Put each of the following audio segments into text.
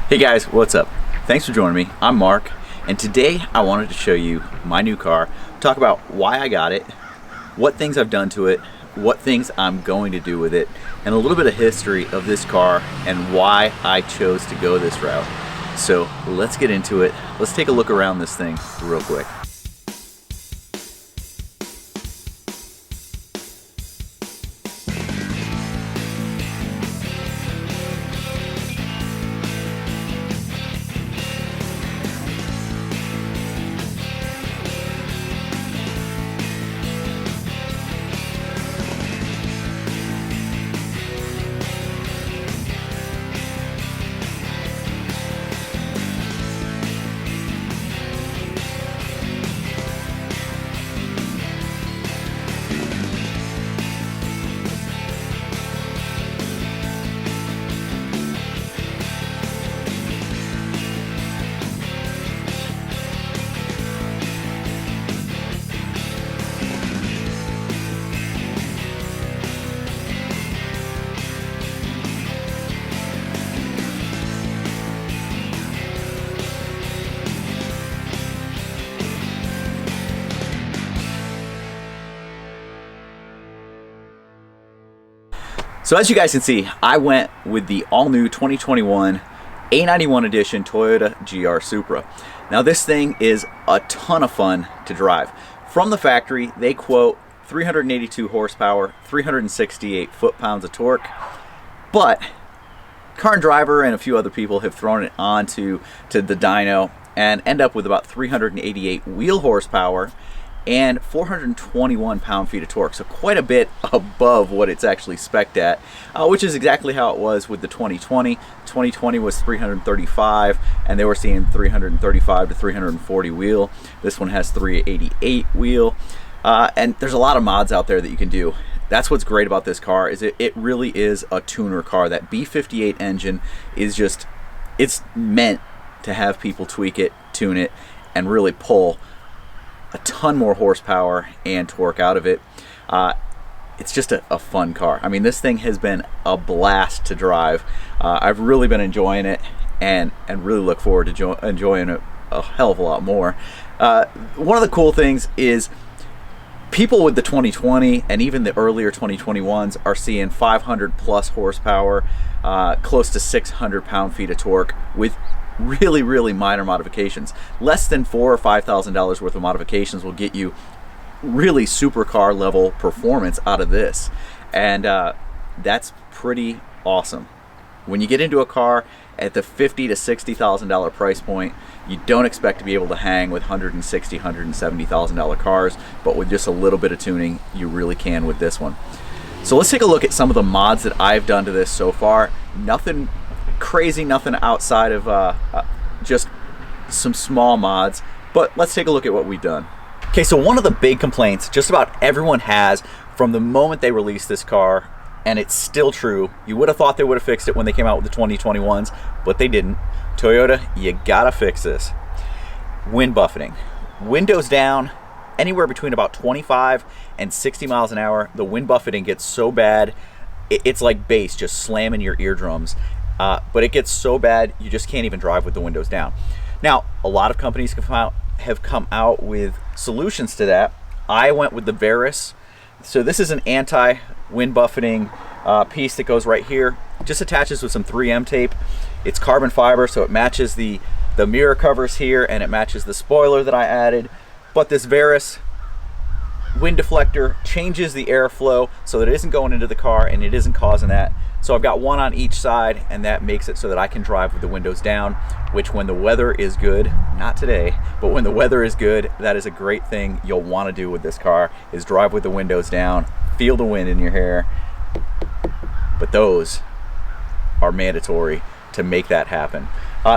Hey guys, what's up? Thanks for joining me. I'm Mark, and today I wanted to show you my new car, talk about why I got it, what things I've done to it, what things I'm going to do with it, and a little bit of history of this car and why I chose to go this route. So let's get into it. Let's take a look around this thing real quick. So as you guys can see, I went with the all-new 2021 A91 Edition Toyota GR Supra. Now this thing is a ton of fun to drive. From the factory, they quote 382 horsepower, 368 foot-pounds of torque, but Car and Driver and a few other people have thrown it onto the dyno and end up with about 388 wheel horsepower and 421 pound-feet of torque, so quite a bit above what it's actually spec'd at, which is exactly how it was with the 2020. 2020 was 335, and they were seeing 335 to 340 wheel. This one has 388 wheel, and there's a lot of mods out there that you can do. That's what's great about this car, is it really is a tuner car. That B58 engine is just, it's meant to have people tweak it, tune it, and really pull a ton more horsepower and torque out of it. It's just a fun car. I mean, this thing has been a blast to drive. I've really been enjoying it and really look forward to enjoying it a hell of a lot more. One of the cool things is people with the 2020 and even the earlier 2021s are seeing 500 plus horsepower, close to 600 pound-feet of torque with really minor modifications. Less than $4,000 or $5,000 worth of modifications will get you really supercar level performance out of this, and that's pretty awesome. When you get into a car at the $50,000 to $60,000 price point, you don't expect to be able to hang with $160,000, $170,000 cars, but with just a little bit of tuning, you really can with this one. So let's take a look at some of the mods that I've done to this so far. Nothing crazy, nothing outside of just some small mods, but let's take a look at what we've done. Okay, so one of the big complaints just about everyone has from the moment they released this car, and it's still true, you would have thought they would have fixed it when they came out with the 2021s, but they didn't. Toyota, you gotta fix this. Wind buffeting. Windows down, anywhere between about 25 and 60 miles an hour, the wind buffeting gets so bad, it's like bass just slamming your eardrums. But it gets so bad you just can't even drive with the windows down. Now, a lot of companies have come out with solutions to that. I went with the Veris. So this is an anti-wind buffeting piece that goes right here. Just attaches with some 3M tape. It's carbon fiber, so it matches the mirror covers here, and it matches the spoiler that I added. But this Veris wind deflector changes the airflow so that it isn't going into the car and it isn't causing that. So I've got one on each side, and that makes it so that I can drive with the windows down, which when the weather is good, not today, but when the weather is good, that is a great thing you'll want to do with this car, is drive with the windows down, feel the wind in your hair. But those are mandatory to make that happen.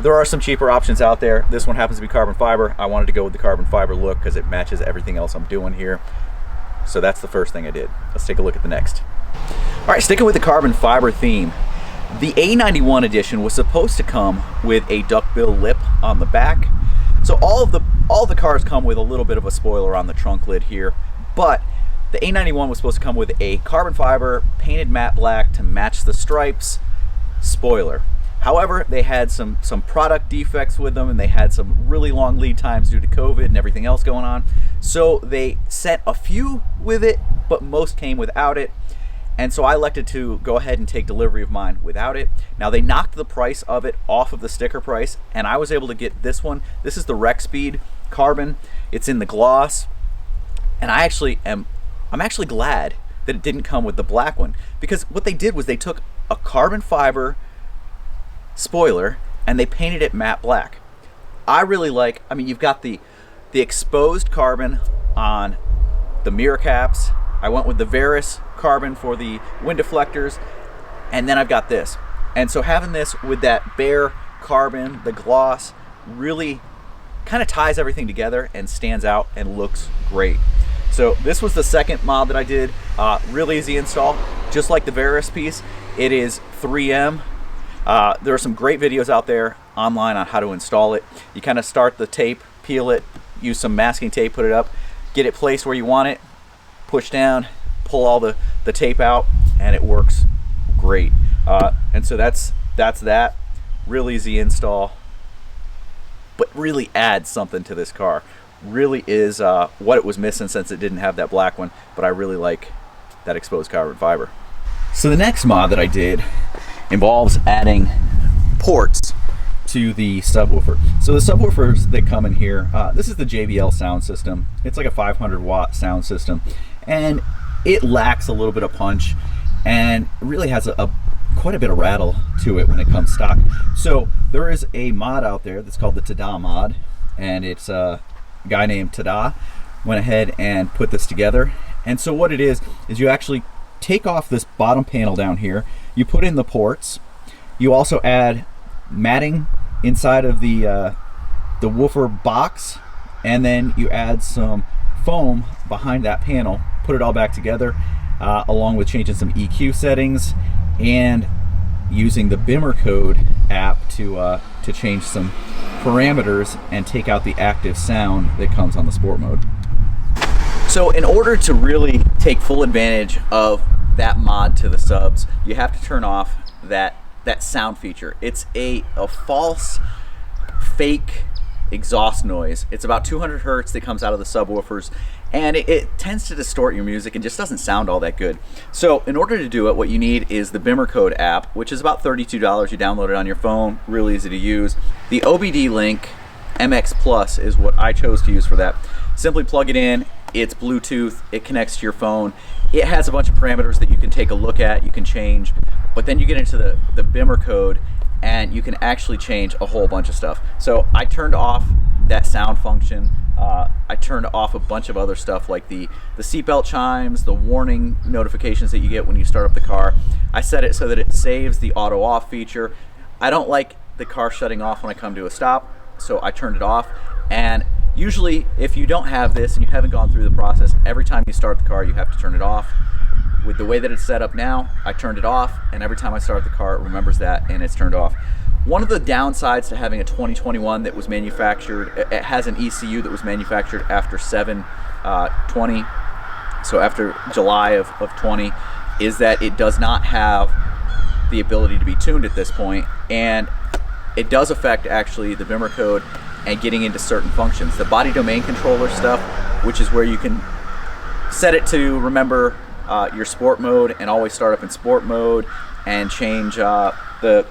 There are some cheaper options out there. This one happens to be carbon fiber. I wanted to go with the carbon fiber look because it matches everything else I'm doing here. So that's the first thing I did. Let's take a look at the next. All right, sticking with the carbon fiber theme, the A91 Edition was supposed to come with a duckbill lip on the back. So all the cars come with a little bit of a spoiler on the trunk lid here, but the A91 was supposed to come with a carbon fiber painted matte black to match the stripes spoiler. However, they had some product defects with them, and they had some really long lead times due to COVID and everything else going on. So they sent a few with it, but most came without it. And so I elected to go ahead and take delivery of mine without it. Now they knocked the price of it off of the sticker price, and I was able to get this one. This is the Rec Speed Carbon. It's in the gloss, and I'm actually glad that it didn't come with the black one, because what they did was they took a carbon fiber spoiler and they painted it matte black. I really like, I mean, you've got the exposed carbon on the mirror caps. I went with the Veris carbon for the wind deflectors, and then I've got this. And so having this with that bare carbon, the gloss, really kind of ties everything together and stands out and looks great. So this was the second mod that I did. Real easy install, just like the Veris piece. It is 3M. There are some great videos out there online on how to install it. You kind of start the tape, peel it, use some masking tape, put it up, get it placed where you want it, push down, pull all the tape out, and it works great. And so that's that. Real easy install, but really adds something to this car. Really is what it was missing, since it didn't have that black one, but I really like that exposed carbon fiber. So the next mod that I did involves adding ports to the subwoofer. So the subwoofers that come in here, this is the JBL sound system. It's like a 500 watt sound system, and it lacks a little bit of punch and really has quite a bit of rattle to it when it comes stock. So there is a mod out there that's called the Tada mod, and it's a guy named Tada went ahead and put this together. And so what it is you actually take off this bottom panel down here, you put in the ports, you also add matting inside of the woofer box, and then you add some foam behind that panel, put it all back together, along with changing some EQ settings and using the bimmer code app to change some parameters and take out the active sound that comes on the sport mode. So in order to really take full advantage of that mod to the subs, you have to turn off that sound feature. It's a false, fake exhaust noise. It's about 200 hertz that comes out of the subwoofers, and it tends to distort your music and just doesn't sound all that good. So in order to do it, what you need is the bimmer code app, which is about $32. You download it on your phone, really easy to use. The OBD link MX Plus is what I chose to use for that. Simply plug it in, it's Bluetooth, it connects to your phone. It has a bunch of parameters that you can take a look at, you can change, but then you get into the bimmer code and you can actually change a whole bunch of stuff. So I turned off that sound function. I turned off a bunch of other stuff like the seatbelt chimes, the warning notifications that you get when you start up the car. I set it so that it saves the auto off feature. I don't like the car shutting off when I come to a stop, so I turned it off. And usually if you don't have this and you haven't gone through the process, every time you start the car you have to turn it off. With the way that it's set up now, I turned it off, and every time I start the car it remembers that and it's turned off. One of the downsides to having a 2021 that was manufactured, it has an ECU that was manufactured after 7/20, so after July of 20, is that it does not have the ability to be tuned at this point, and it does affect actually the bimmer code and getting into certain functions. The body domain controller stuff, which is where you can set it to remember your sport mode and always start up in sport mode, and change the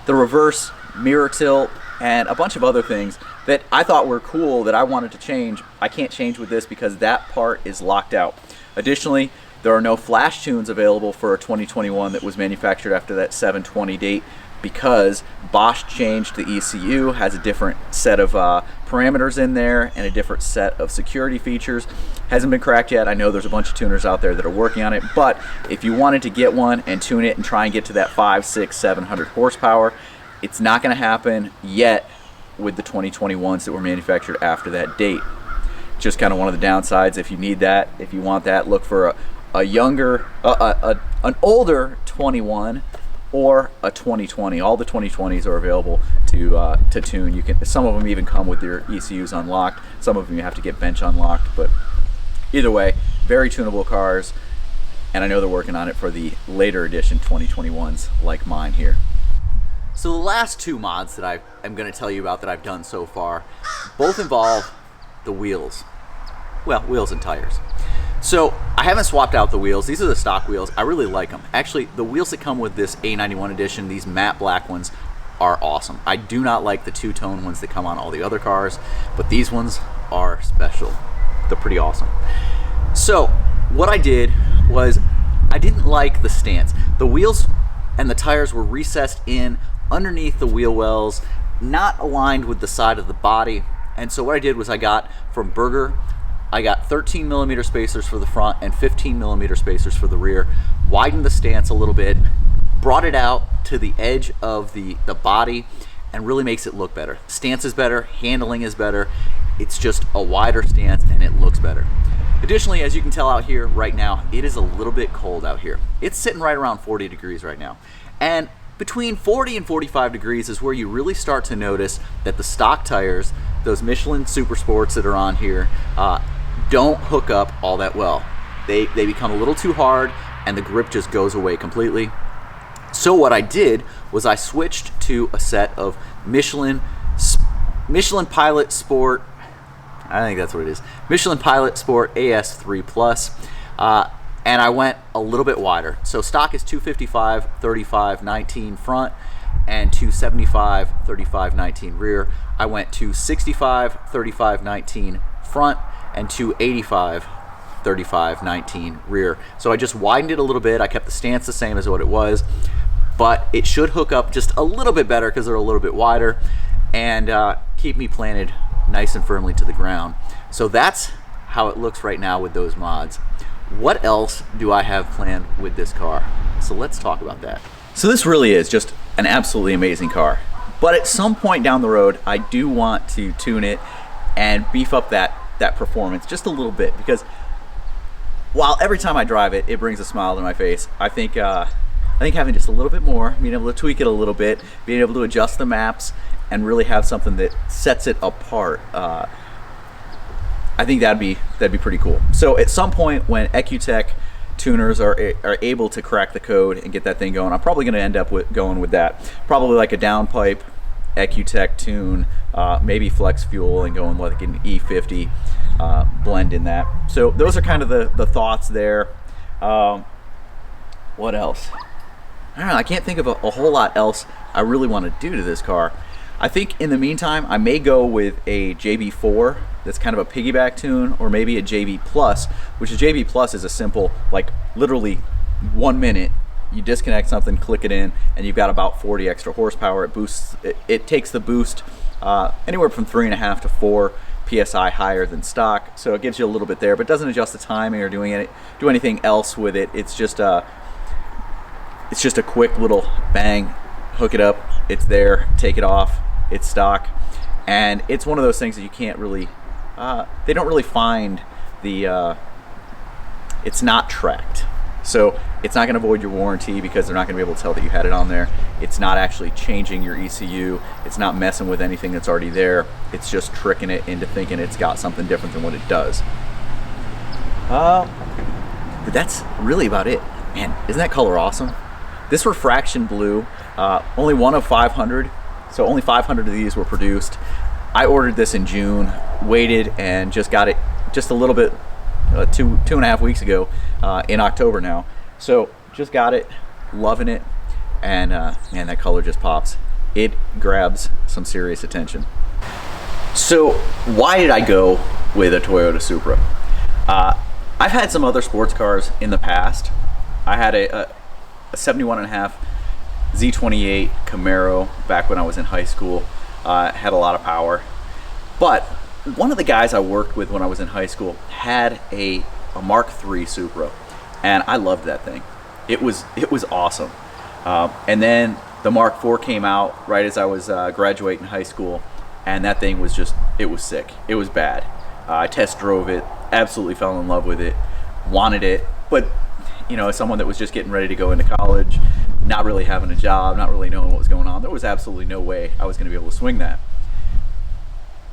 reverse mirror tilt and a bunch of other things that I thought were cool that I wanted to change. I can't change with this because that part is locked out. Additionally, there are no flash tunes available for a 2021 that was manufactured after that 7/20 date, because Bosch changed the ECU, has a different set of parameters in there and a different set of security features. Hasn't been cracked yet. I know there's a bunch of tuners out there that are working on it, but if you wanted to get one and tune it and try and get to that 500, 600, 700 horsepower, it's not going to happen yet with the 2021s that were manufactured after that date. Just kind of one of the downsides. If you need that, if you want that, look for a younger, an older 21 or a 2020. All the 2020s are available to tune. You can. Some of them even come with their ECUs unlocked. Some of them you have to get bench unlocked. But either way, very tunable cars. and I know they're working on it for the later edition 2021s like mine here. So the last two mods that I'm going to tell you about that I've done so far both involve the wheels. Well, wheels and tires. So I haven't swapped out the wheels. These are the stock wheels. I really like them. Actually, the wheels that come with this A91 edition, these matte black ones, are awesome. I do not like the two-tone ones that come on all the other cars, but these ones are special. They're pretty awesome. So what I did was I didn't like the stance. The wheels and the tires were recessed in underneath the wheel wells, not aligned with the side of the body. And so what I did was I got from Berger, I got 13 millimeter spacers for the front and 15 millimeter spacers for the rear, widened the stance a little bit, brought it out to the edge of the body, and really makes it look better. Stance is better, handling is better. It's just a wider stance and it looks better. Additionally, as you can tell out here right now, it is a little bit cold out here. It's sitting right around 40 degrees right now. And between 40 and 45 degrees is where you really start to notice that the stock tires, those Michelin Super Sports that are on here, don't hook up all that well. They become a little too hard and the grip just goes away completely. So what I did was I switched to a set of Michelin Pilot Sport, I think that's what it is, Michelin Pilot Sport AS3 Plus, and I went a little bit wider. So stock is 255, 35, 19 front and 275, 35, 19 rear. I went to 65, 35, 19 front and 285, 35, 19 rear. So I just widened it a little bit. I kept the stance the same as what it was, but it should hook up just a little bit better because they're a little bit wider and keep me planted nice and firmly to the ground. So that's how it looks right now with those mods. What else do I have planned with this car? So let's talk about that. So this really is just an absolutely amazing car. But at some point down the road, I do want to tune it and beef up that performance just a little bit, because while every time I drive it, it brings a smile to my face, I think having just a little bit more, being able to tweak it a little bit, being able to adjust the maps, and really have something that sets it apart, I think that'd be pretty cool. So at some point when EcuTech tuners are able to crack the code and get that thing going, I'm probably going to end up going with that. Probably like a downpipe EcuTech tune, maybe flex fuel, and going like an E50 blend in that. So those are kind of the thoughts there. What else? I don't know, I can't think of a whole lot else I really want to do to this car. I think in the meantime, I may go with a JB4 that's kind of a piggyback tune, or maybe a JB Plus, which a JB Plus is a simple, like literally 1 minute, you disconnect something, click it in, and you've got about 40 extra horsepower. It boosts, it takes the boost anywhere from 3.5 to 4 PSI higher than stock, so it gives you a little bit there, but doesn't adjust the timing or do anything else with it. It's just a quick little bang, hook it up, it's there, take it off, it's stock. And it's one of those things that you can't really, they don't really find it's not tracked. So it's not going to void your warranty because they're not going to be able to tell that you had it on there. It's not actually changing your ECU. It's not messing with anything that's already there. It's just tricking it into thinking it's got something different than what it does. But that's really about it. Man, isn't that color awesome? This Refraction Blue, only one of 500, so only 500 of these were produced. I ordered this in June, waited, and just got it just a little bit, two and a half weeks ago, in October now. So just got it, loving it, and man, that color just pops. It grabs some serious attention. So why did I go with a Toyota Supra? I've had some other sports cars in the past. I had a 71.5 Z28 Camaro back when I was in high school. Had a lot of power. But one of the guys I worked with when I was in high school had a Mark III Supra, and I loved that thing. It was awesome. And then the Mark IV came out right as I was graduating high school, and that thing was it was sick. It was bad. I test drove it, absolutely fell in love with it, wanted it, but you know, as someone that was just getting ready to go into college, not really having a job, not really knowing what was going on, there was absolutely no way I was going to be able to swing that.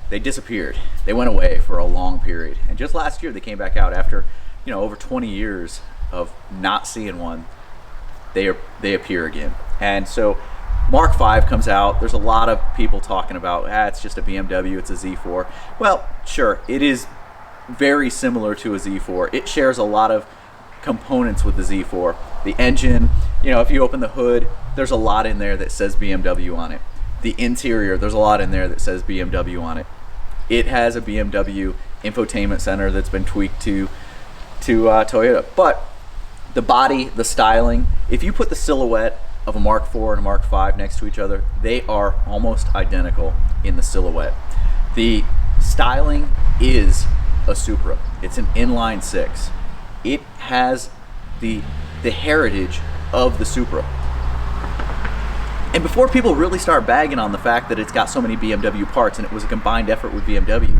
They disappeared. They went away for a long period. And just last year they came back out after, you know, over 20 years of not seeing one, they appear again. And so Mark V comes out. There's a lot of people talking about, it's just a BMW, it's a Z4. Well, sure, it is very similar to a Z4. It shares a lot of components with the Z4. The engine, if you open the hood, there's a lot in there that says BMW on it. The interior, there's a lot in there that says BMW on it. It has a BMW infotainment center that's been tweaked to Toyota. But the body, the styling, if you put the silhouette of a Mark IV and a Mark V next to each other, they are almost identical in the silhouette. The styling is a Supra. It's an inline six. It has the heritage of the Supra. And before people really start bagging on the fact that it's got so many BMW parts and it was a combined effort with BMW,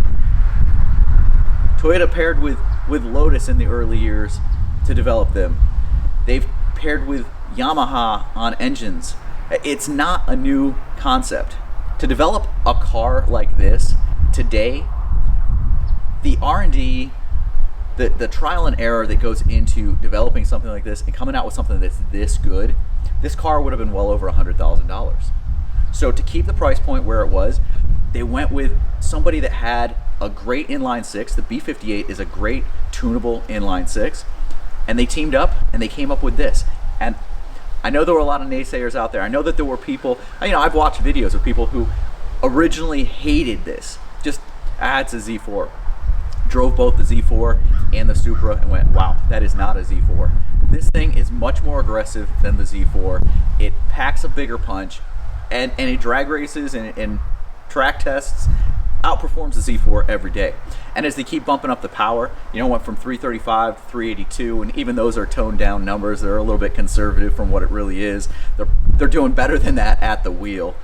Toyota paired with Lotus in the early years to develop them. They've paired with Yamaha on engines. It's not a new concept. To develop a car like this today, the R&D, the trial and error that goes into developing something like this and coming out with something that's this good, this car would have been well over $100,000. So to keep the price point where it was, they went with somebody that had a great inline six. The B58 is a great tunable inline six, and they teamed up and they came up with this. And I know there were a lot of naysayers out there. I know that there were people, I've watched videos of people who originally hated this. Just, it's a Z4. Drove both the Z4 and the Supra and went, wow, that is not a Z4. This thing is much more aggressive than the Z4. It packs a bigger punch, and it drag races and track tests outperforms the Z4 every day. And as they keep bumping up the power, went from 335 to 382, and even those are toned down numbers. They're a little bit conservative from what it really is. They're doing better than that at the wheel.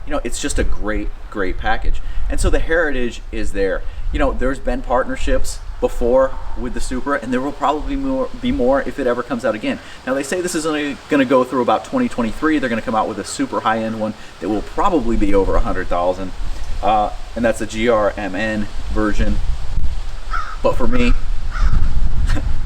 It's just a great package. And so the heritage is there. There's been partnerships before with the Supra, and there will probably be more if it ever comes out again. Now, they say this is only going to go through about 2023. They're going to come out with a super high-end one that will probably be over 100,000, and that's the GRMN version. But for me,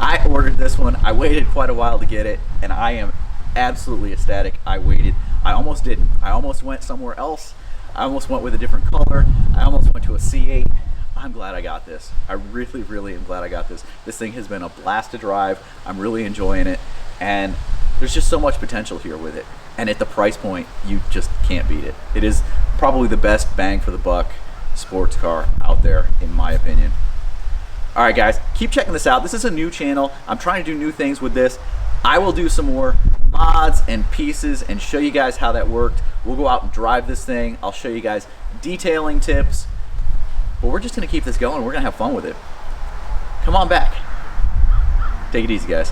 I ordered this one. I waited quite a while to get it, and I am absolutely ecstatic. I waited. I almost didn't. I almost went somewhere else. I almost went with a different color. I almost went to a C8. I'm glad I got this. I really, really am glad I got this. This thing has been a blast to drive. I'm really enjoying it, and there's just so much potential here with it. And at the price point, you just can't beat it. It is probably the best bang for the buck sports car out there, in my opinion. All right, guys, keep checking this out. This is a new channel. I'm trying to do new things with this. I will do some more mods and pieces and show you guys how that worked. We'll go out and drive this thing. I'll show you guys detailing tips. But we're just going to keep this going. We're going to have fun with it. Come on back. Take it easy, guys.